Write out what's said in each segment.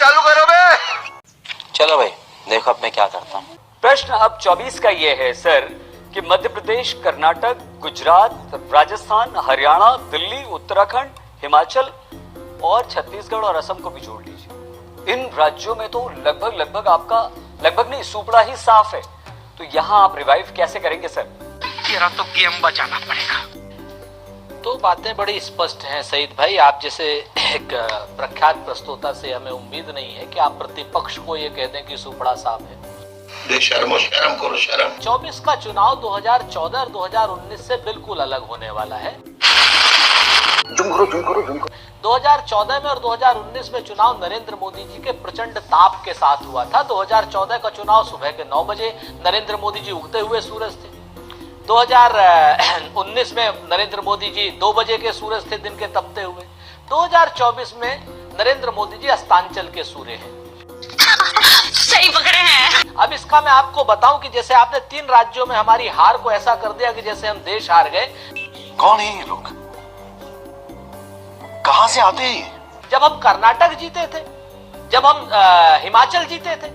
चालू करो बे। चलो भाई देखो अब मैं क्या करता हूँ। प्रश्न अब 24 का ये है सर कि मध्य प्रदेश, कर्नाटक, गुजरात, राजस्थान, हरियाणा, दिल्ली, उत्तराखंड, हिमाचल और छत्तीसगढ़ और असम को भी जोड़ लीजिए। इन राज्यों में तो लगभग आपका लगभग नहीं सुपड़ा ही साफ है, तो यहाँ आप रिवाइव कैसे करेंगे सर? तेरा तो गेम बचाना पड़ेगा। तो बातें बड़ी स्पष्ट हैं सईद भाई, आप जैसे एक प्रख्यात प्रस्तोता से हमें उम्मीद नहीं है कि आप प्रतिपक्ष को ये कह दें कि सुपड़ा साफ है। शर्म करो शर्म। 24 का चुनाव 2014 और 2019 से बिल्कुल अलग होने वाला है। 2014 में और 2019 में चुनाव नरेंद्र मोदी जी के प्रचंड ताप के साथ हुआ था। 2014 का चुनाव सुबह के 9 बजे नरेंद्र मोदी जी उगते हुए सूरज थे। 2019 में नरेंद्र मोदी जी 2 बजे के सूरज थे, दिन के तपते हुए। 2024 में नरेंद्र मोदी जी अस्तांचल के सूर्य हैं। सही पकड़े हैं। अब इसका मैं आपको बताऊं कि जैसे आपने 3 राज्यों में हमारी हार को ऐसा कर दिया कि जैसे हम देश हार गए। कौन है ये लोग? कहां से आते हैं? जब हम कर्नाटक जीते थे, जब हम हिमाचल जीते थे,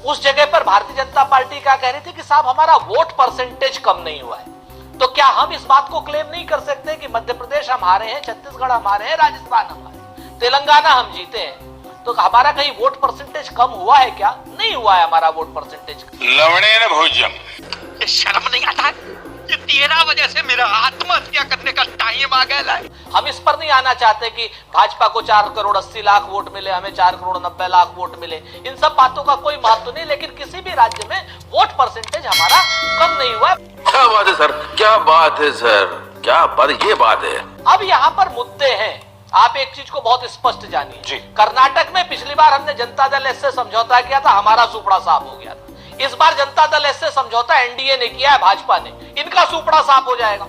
उस जगह पर भारतीय जनता पार्टी क्या कह रही थी कि साहब हमारा वोट परसेंटेज कम नहीं हुआ है। तो क्या हम इस बात को क्लेम नहीं कर सकते कि मध्य प्रदेश हम हारे हैं, छत्तीसगढ़ हम हारे हैं, राजस्थान हम हारे हैं, तेलंगाना हम जीते हैं, तो हमारा कहीं वोट परसेंटेज कम हुआ है क्या? नहीं हुआ है हमारा वोट परसेंटेज। लवणे ने भोजन। शर्म नहीं आता है? ये तेरा वजह से मेरा आत्महत्या करने का टाइम आ गया। हम इस पर नहीं आना चाहते कि भाजपा को 4 करोड़ 80 लाख वोट मिले, हमें 4 करोड़ 90 लाख वोट मिले। इन सब बातों का कोई महत्व नहीं, लेकिन किसी भी राज्य में वोट परसेंटेज हमारा कम नहीं हुआ। क्या बात है सर, क्या बात है सर, क्या बात, ये बात है। अब यहाँ पर मुद्दे हैं, आप एक चीज को बहुत स्पष्ट जानिए। कर्नाटक में पिछली बार हमने जनता दल एस से समझौता किया था, हमारा सुपड़ा साफ हो गया था। इस बार जनता दल एस से समझौता एनडीए ने किया है, भाजपा ने, इनका सुपड़ा साफ हो जाएगा।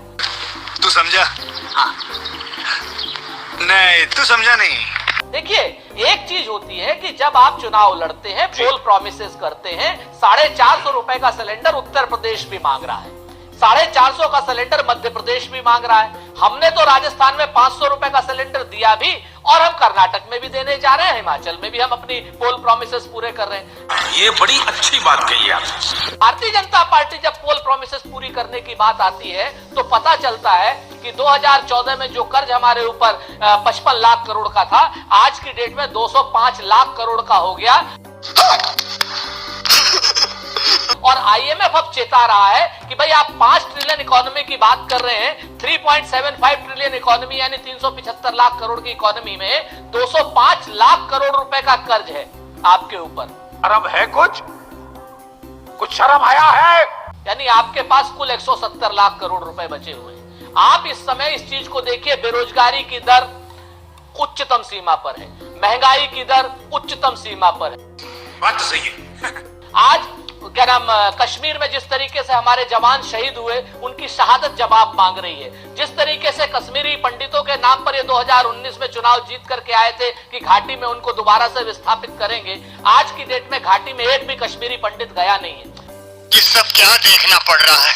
तू समझा? हाँ। नहीं तू समझा नहीं। देखिए, एक चीज होती है कि जब आप चुनाव लड़ते हैं, पोल प्रोमिसेस करते हैं। 450 रुपए का सिलेंडर उत्तर प्रदेश भी मांग रहा है, 450 का सिलेंडर मध्य प्रदेश भी मांग रहा है। हमने तो राजस्थान में 500 रुपए का सिलेंडर दिया भी, और हम कर्नाटक में भी देने जा रहे हैं, हिमाचल में भी हम अपनी पोल प्रोमिसेस पूरे कर रहे हैं। ये बड़ी अच्छी बात कही आप। भारतीय जनता पार्टी जब पोल प्रोमिसेस पूरी करने की बात आती है तो पता चलता है कि 2014 में जो कर्ज हमारे ऊपर 55 लाख करोड़ का था, आज की डेट में 205 लाख करोड़ का हो गया। और आईएमएफ अब चेता रहा है कि भाई आप 5 ट्रिलियन इकोनॉमी की बात कर रहे हैं, 3.75 ट्रिलियन इकोनॉमी यानी 375 लाख करोड़ की इकोनॉमी में 205 लाख करोड़ रुपए का कर्ज है आपके ऊपर। शर्म है कुछ शर्म आया है? यानी आपके पास कुल 170 लाख करोड़ रुपए बचे हुए हैं। आप इस समय इस चीज को देखिए, बेरोजगारी की दर उच्चतम सीमा पर है, महंगाई की दर उच्चतम सीमा पर है। बात तो सही है। आज क्या नाम, कश्मीर में जिस तरीके से हमारे जवान शहीद हुए, उनकी शहादत जवाब मांग रही है। जिस तरीके से कश्मीरी पंडितों के नाम पर ये 2019 में चुनाव जीत करके आए थे कि घाटी में उनको दोबारा से विस्थापित करेंगे, आज की डेट में घाटी में एक भी कश्मीरी पंडित गया नहीं है। ये सब क्या देखना पड़ रहा है?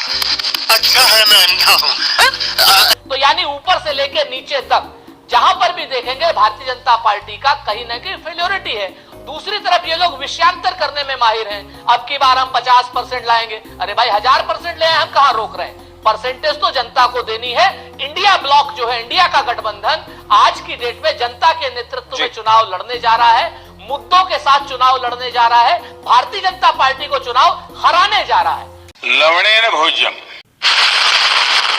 अच्छा है मैं अंधा हूँ। तो यानी ऊपर से लेके नीचे तक जहां पर भी देखेंगे भारतीय जनता पार्टी का कहीं ना कहीं फेल्योरिटी है। दूसरी तरफ ये लोग विषयांतर करने में माहिर हैं। अब की बार हम 50% लाएंगे। अरे भाई 1000% ले, हम कहां रोक रहे हैं? परसेंटेज तो जनता को देनी है। इंडिया ब्लॉक जो है, इंडिया का गठबंधन आज की डेट में जनता के नेतृत्व में चुनाव लड़ने जा रहा है, मुद्दों के साथ चुनाव लड़ने जा रहा है, भारतीय जनता पार्टी को चुनाव हराने जा रहा है। लवणे ने भोजन।